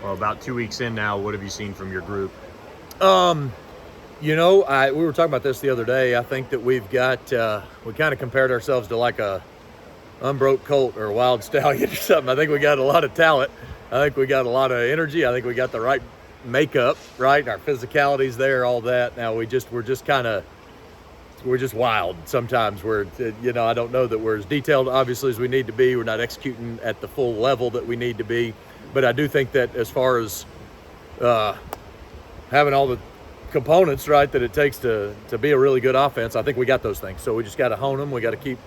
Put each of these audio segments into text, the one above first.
Well, about 2 weeks in now, what have you seen from your group? We were talking about this the other day. I think that we've got we kind of compared ourselves to like a unbroke colt or a wild stallion or something. I think we got a lot of talent. I think we got a lot of energy. I think we got the right makeup, right? Our physicality's there, all that. Now we're just wild sometimes. I don't know that we're as detailed obviously as we need to be. We're not executing at the full level that we need to be. But I do think that as far as having all the components, right, that it takes to be a really good offense, I think we got those things. So we just got to hone them. We got to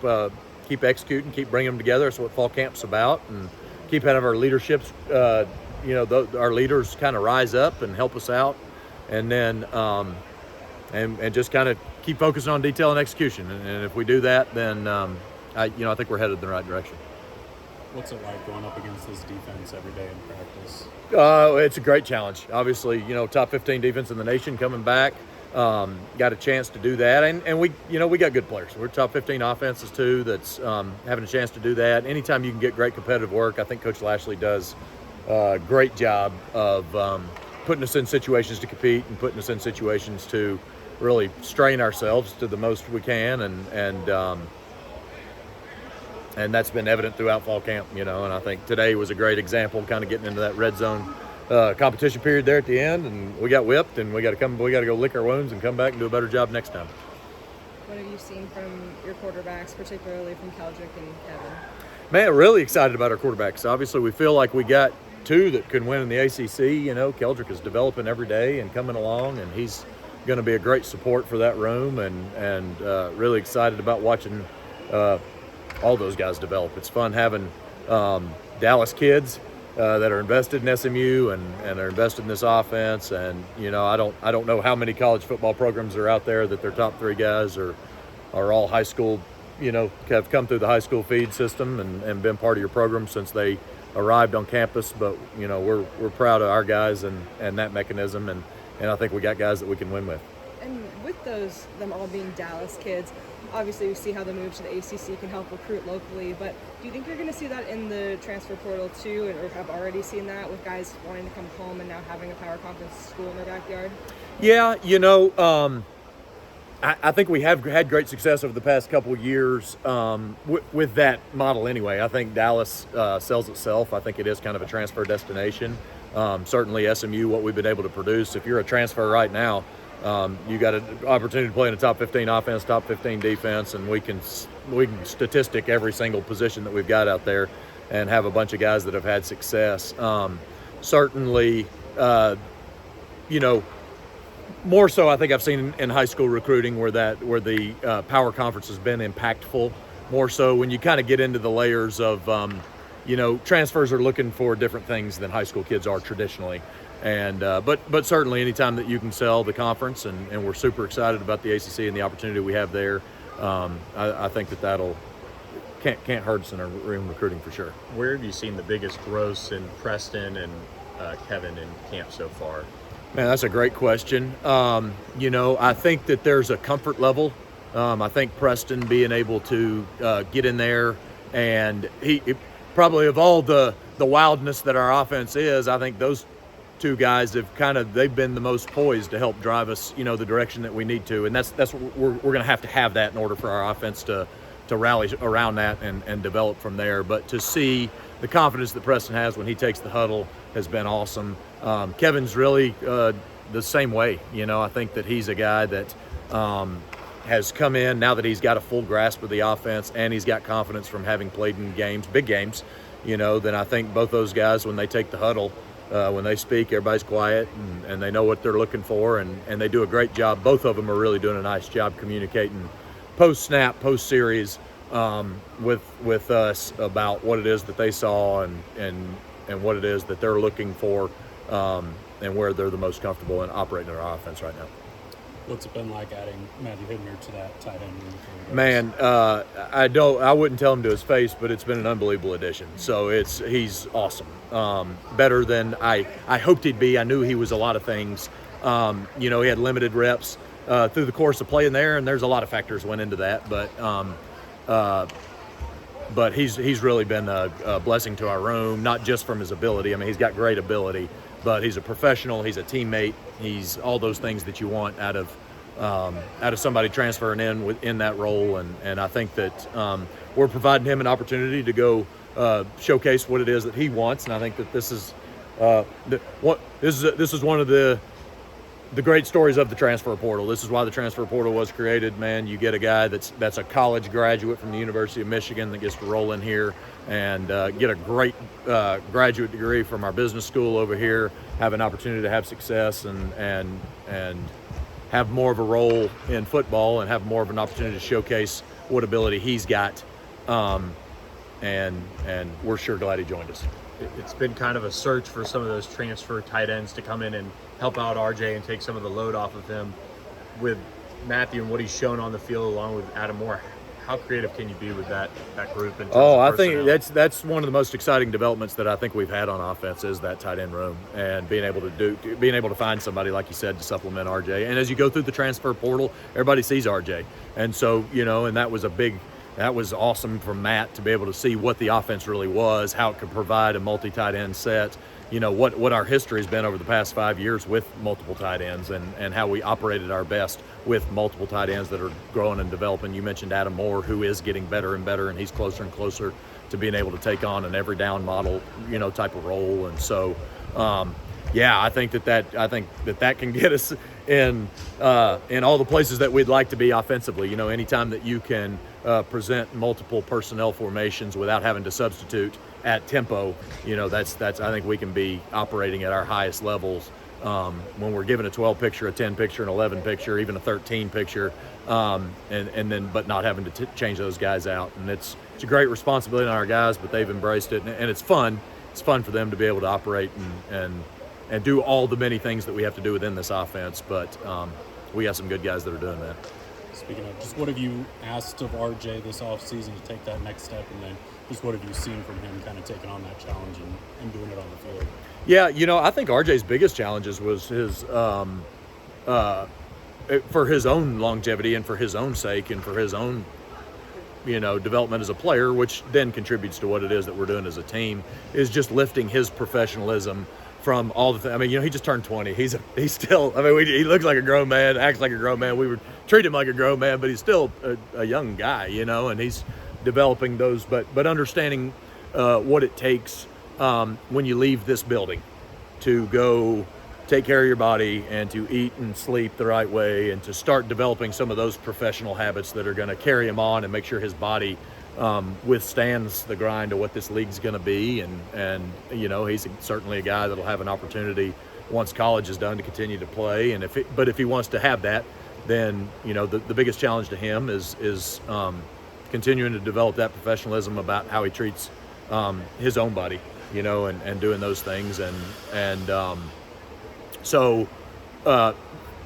keep executing, keep bringing them together. That's what fall camp's about, and keep having our leaderships. Our leaders kind of rise up and help us out, and then and just kind of keep focusing on detail and execution. And if we do that, then I think we're headed in the right direction. What's it like going up against this defense every day in practice? It's a great challenge. Obviously, top 15 defense in the nation coming back. Got a chance to do that, and we got good players. We're top 15 offenses too. That's having a chance to do that. Anytime you can get great competitive work, I think Coach Lashley does a great job of putting us in situations to compete and putting us in situations to really strain ourselves to the most we can, and that's been evident throughout fall camp, and I think today was a great example, kind of getting into that red zone competition period there at the end, and we got whipped, and we got to go lick our wounds and come back and do a better job next time. What have you seen from your quarterbacks, particularly from Keldrick and Kevin? Man, really excited about our quarterbacks. Obviously, we feel like we got two that can win in the ACC. Keldrick is developing every day and coming along, and he's going to be a great support for that room, and really excited about watching all those guys develop. It's fun having Dallas kids that are invested in SMU and are invested in this offense. And I don't know how many college football programs are out there that their top three guys are all high school. Have come through the high school feed system and been part of your program since they arrived on campus. But we're proud of our guys and that mechanism, and I think we got guys that we can win with. And with them all being Dallas kids, obviously we see how the move to the ACC can help recruit locally, but do you think you're going to see that in the transfer portal too, or have already seen that with guys wanting to come home and now having a power conference school in their backyard? Yeah, I think we have had great success over the past couple of years with that model anyway. I think Dallas sells itself. I think it is kind of a transfer destination. Certainly SMU, what we've been able to produce, if you're a transfer right now, you got an opportunity to play in a top 15 offense, top 15 defense, and we can statistic every single position that we've got out there and have a bunch of guys that have had success. Certainly, more so I think I've seen in high school recruiting where the power conference has been impactful. More so when you kind of get into the layers of, transfers are looking for different things than high school kids are traditionally. And but certainly anytime that you can sell the conference, and we're super excited about the ACC and the opportunity we have there, I think that'll can't hurt us in our room recruiting for sure. Where have you seen the biggest growth in Preston and Kevin in camp so far? Man, that's a great question. I think that there's a comfort level. I think Preston being able to get in there, and he probably of all the wildness that our offense is, I think those two guys they've been the most poised to help drive us, the direction that we need to, and that's what we're going to have that in order for our offense to rally around that and develop from there. But to see the confidence that Preston has when he takes the huddle has been awesome. Kevin's really the same way. I think that he's a guy that has come in now that he's got a full grasp of the offense and he's got confidence from having played in games, big games. Then I think both those guys, when they take the huddle, when they speak, everybody's quiet and they know what they're looking for, and they do a great job. Both of them are really doing a nice job communicating post-snap, post-series with us about what it is that they saw and what it is that they're looking for and where they're the most comfortable in operating our offense right now. What's it been like adding Matthew Hibner to that tight end room? Man, I wouldn't tell him to his face, but it's been an unbelievable addition. So he's awesome. Better than I hoped he'd be. I knew he was a lot of things. He had limited reps through the course of playing there, and there's a lot of factors went into that. But but he's really been a blessing to our room, not just from his ability. I mean, he's got great ability, but he's a professional. He's a teammate. He's all those things that you want out of somebody transferring in that role. And I think that we're providing him an opportunity to go showcase what it is that he wants. And I think that this is one of the great stories of the transfer portal. This is why the transfer portal was created, man. You get a guy that's a college graduate from the University of Michigan that gets to roll in here and get a great graduate degree from our business school over here, have an opportunity to have success and have more of a role in football and have more of an opportunity to showcase what ability he's got. And we're sure glad he joined us. It's been kind of a search for some of those transfer tight ends to come in and help out RJ and take some of the load off of him. With Matthew and what he's shown on the field along with Adam Moore, how creative can you be with that group? In terms of I personnel? think that's one of the most exciting developments that I think we've had on offense is that tight end room and being able to find somebody, like you said, to supplement RJ. And as you go through the transfer portal, everybody sees RJ. And so, and that was awesome for Matt to be able to see what the offense really was, how it could provide a multi-tight end set, what our history has been over the past 5 years with multiple tight ends and how we operated our best with multiple tight ends that are growing and developing. You mentioned Adam Moore, who is getting better and better, and he's closer and closer to being able to take on an every down model, type of role. And so, I think that can get us in all the places that we'd like to be offensively. Anytime that you can present multiple personnel formations without having to substitute at tempo, that's I think we can be operating at our highest levels when we're given a 12 picture, a 10 picture, an 11 picture, even a 13 picture, but not having to change those guys out. And it's a great responsibility on our guys, but they've embraced it, and it's fun. It's fun for them to be able to operate and do all the many things that we have to do within this offense. But we got some good guys that are doing that. Speaking of, just what have you asked of RJ this offseason to take that next step, and then just what have you seen from him kind of taking on that challenge and doing it on the field? Yeah, I think RJ's biggest challenges was his for his own longevity and for his own sake and for his own development as a player, which then contributes to what it is that we're doing as a team, is just lifting his professionalism from all the things. I mean, he just turned 20. He's still, he looks like a grown man, acts like a grown man. We would treat him like a grown man, but he's still a young guy, and he's developing those, but understanding what it takes when you leave this building to go take care of your body and to eat and sleep the right way and to start developing some of those professional habits that are going to carry him on and make sure his body withstands the grind of what this league's going to be. And he's certainly a guy that'll have an opportunity once college is done to continue to play. And if he wants to have that, then the biggest challenge to him is continuing to develop that professionalism about how he treats his own body, and doing those things. So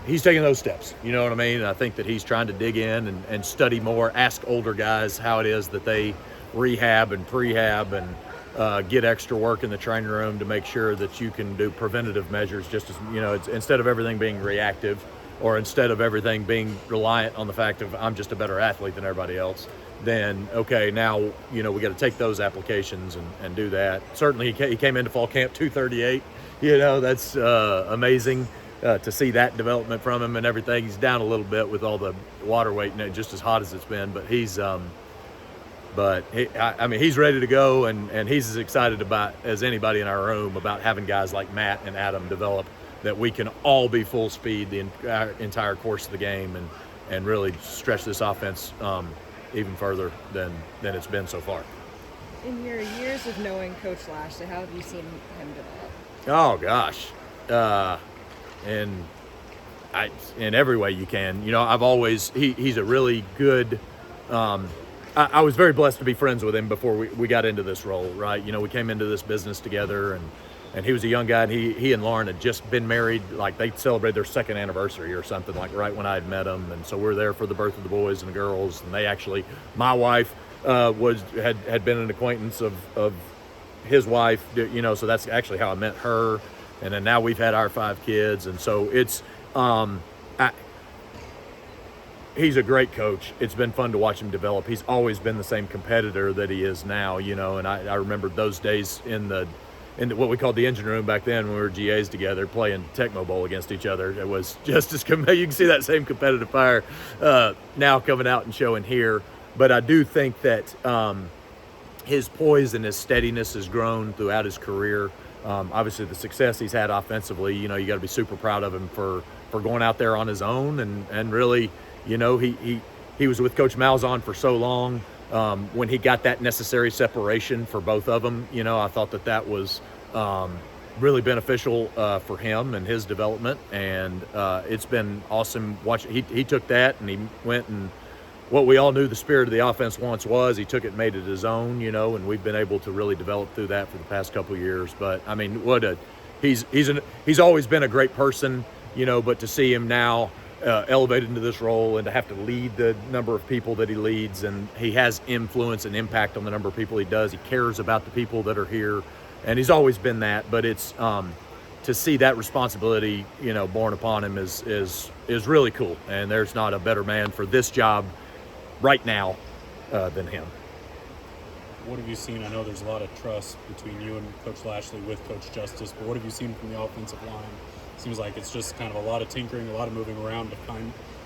he's taking those steps, you know what I mean? And I think that he's trying to dig in and study more, ask older guys how it is that they rehab and prehab and get extra work in the training room to make sure that you can do preventative measures just as, it's, instead of everything being reactive or instead of everything being reliant on the fact of I'm just a better athlete than everybody else. Then, okay, now, we got to take those applications and do that. Certainly he came into fall camp 238. That's amazing to see that development from him and everything. He's down a little bit with all the water weight and just as hot as it's been, but he's he's ready to go and he's as excited about as anybody in our room about having guys like Matt and Adam develop that we can all be full speed the entire course of the game and really stretch this offense even further than it's been so far. In your years of knowing Coach Lashley, how have you seen him develop? Oh gosh, in every way you can. I've always he's a really good. I was very blessed to be friends with him before we got into this role, right? We came into this business together, and he was a young guy. And he and Lauren had just been married, like they celebrated their second anniversary or something, like right when I had met him. And so we're there for the birth of the boys and the girls. And they actually, my wife had been an acquaintance of his wife, so that's actually how I met her. And then now we've had our 5 kids. And so it's, he's a great coach. It's been fun to watch him develop. He's always been the same competitor that he is now, you know, and I remember those days in what we called the engine room back then when we were GAs together playing Tecmo Bowl against each other. It was just as you can see that same competitive fire now coming out and showing here. But I do think that his poise and his steadiness has grown throughout his career. Obviously, the success he's had offensively, you know, you got to be super proud of him for going out there on his own and really, you know, he was with Coach Malzahn for so long. When he got that necessary separation for both of them, you know, I thought that was really beneficial for him and his development. And it's been awesome watching. He took that and he went and what we all knew the spirit of the offense once was, he took it and made it his own, you know, and we've been able to really develop through that for the past couple of years. But I mean, he's always been a great person, you know, but to see him now elevated into this role and to have to lead the number of people that he leads, and he has influence and impact on the number of people he does. He cares about the people that are here, and he's always been that. But it's to see that responsibility, you know, borne upon him is really cool. And there's not a better man for this job right now than him. What have you seen? I know there's a lot of trust between you and Coach Lashley with Coach Justice, but what have you seen from the offensive line? Seems like it's just kind of a lot of tinkering, a lot of moving around to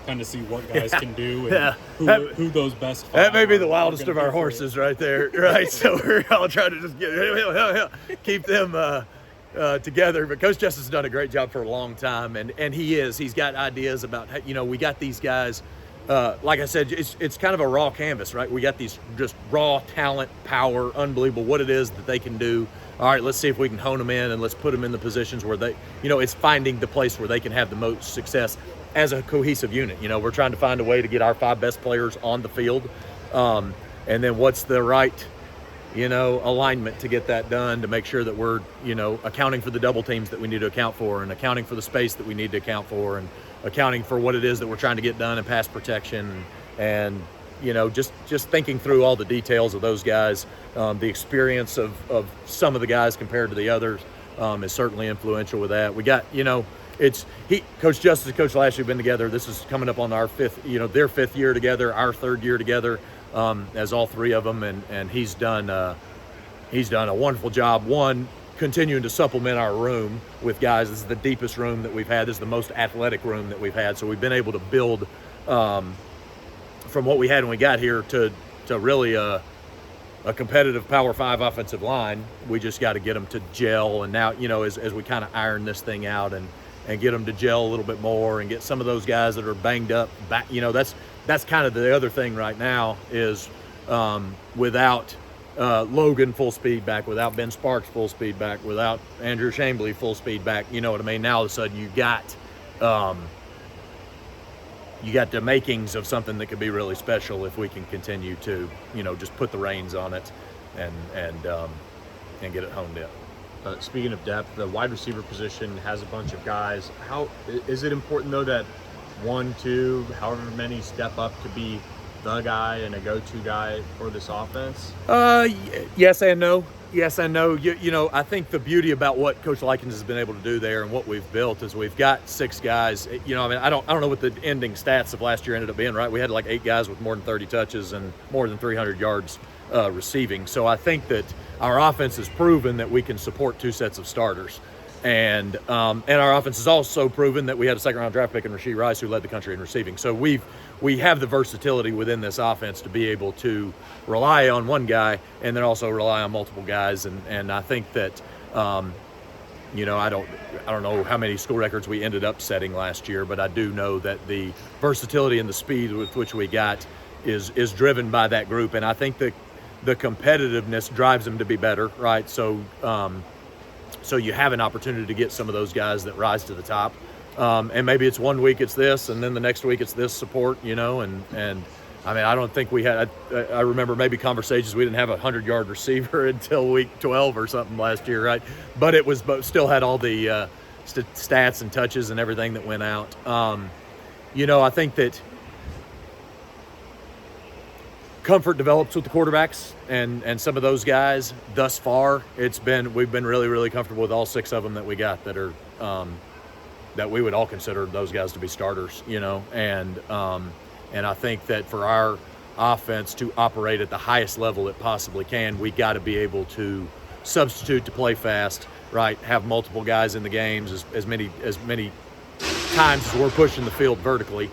kind of see what guys can do and who those best. That may be the wildest of our horses right there, right? So we're all trying to just keep them together. But Coach Justice has done a great job for a long time, and he's got ideas about, you know, we got these guys. Like I said, it's kind of a raw canvas, right? We got these just raw talent, power, unbelievable what it is that they can do. All right, let's see if we can hone them in and let's put them in the positions where they, you know, it's finding the place where they can have the most success as a cohesive unit. You know, we're trying to find a way to get our 5 best players on the field. And then what's the right, you know, alignment to get that done, to make sure that we're, you know, accounting for the double teams that we need to account for, and accounting for the space that we need to account for, and accounting for what it is that we're trying to get done in pass protection, and you know, just thinking through all the details of those guys. The experience of some of the guys compared to the others is certainly influential with that. We got, you know, Coach Justice and Coach Lashley have been together. This is coming up on our their 5th year together, our 3rd year together, as all 3 of them, and he's done a wonderful job. One, continuing to supplement our room with guys. This is the deepest room that we've had. This is the most athletic room that we've had. So we've been able to build from what we had when we got here to really a competitive Power 5 offensive line. We just got to get them to gel. And now, you know, as we kind of iron this thing out and get them to gel a little bit more and get some of those guys that are banged up back, you know, that's kind of the other thing right now is without Logan full speed back, without Ben Sparks full speed back, without Andrew Chambly full speed back, you know what I mean? Now all of a sudden you got the makings of something that could be really special if we can continue to, you know, just put the reins on it and get it honed in. Speaking of depth, the wide receiver position has a bunch of guys. How is it important though that 1, 2, however many step up to be the guy and a go-to guy for this offense? Yes and no. Yes and no. You know, I think the beauty about what Coach Likens has been able to do there and what we've built is we've got 6 guys. You know, I mean, I don't know what the ending stats of last year ended up being, right? We had like 8 guys with more than 30 touches and more than 300 yards receiving. So I think that our offense has proven that we can support 2 sets of starters. And our offense has also proven that we had a 2nd-round draft pick in Rashee Rice, who led the country in receiving. So we have the versatility within this offense to be able to rely on one guy and then also rely on multiple guys. And I think that, you know, I don't know how many school records we ended up setting last year, but I do know that the versatility and the speed with which we got is driven by that group. And I think that the competitiveness drives them to be better, right? So you have an opportunity to get some of those guys that rise to the top. And maybe it's one week it's this, and then the next week it's this support, you know, and I mean, I don't think we had, I remember maybe conversations, we didn't have a 100-yard receiver until week 12 or something last year, right? But it was, still had all the stats and touches and everything that went out. You know, I think that comfort develops with the quarterbacks and some of those guys. Thus far, we've been really, really comfortable with all 6 of them that we got that are that we would all consider those guys to be starters, you know. And And I think that for our offense to operate at the highest level it possibly can, we got to be able to substitute to play fast, right? Have multiple guys in the games as many times as we're pushing the field vertically.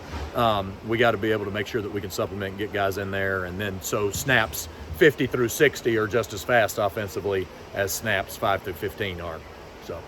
We got to be able to make sure that we can supplement and get guys in there, and then so snaps 50 through 60 are just as fast offensively as snaps 5 through 15 are. So.